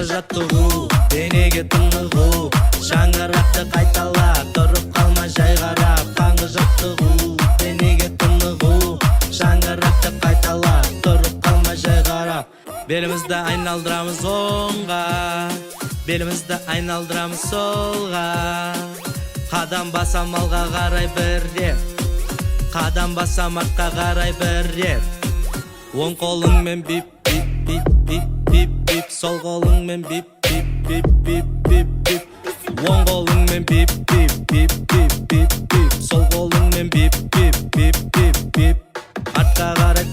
Таңғы жаттығу, денеге тынығу, шаңырақты қайтала, тұрып қалма жай қарап. Таңғы жаттығу, денеге тынығу, шаңырақты қайтала, тұрып қалма жай қарап. Белімізді айналдырамыз оңға, белімізді айналдырамыз солға. Қадам басам алға қарай бір рет, қадам басам артқа қарай бір рет. Оң қолыңмен бип бип бип бип бип бип, сол қолыңмен бип бип бип бип бип бип. Оң қолыңмен бип бип бип бип бип бип, сол қолыңмен бип бип бип бип бип. Артқа қарай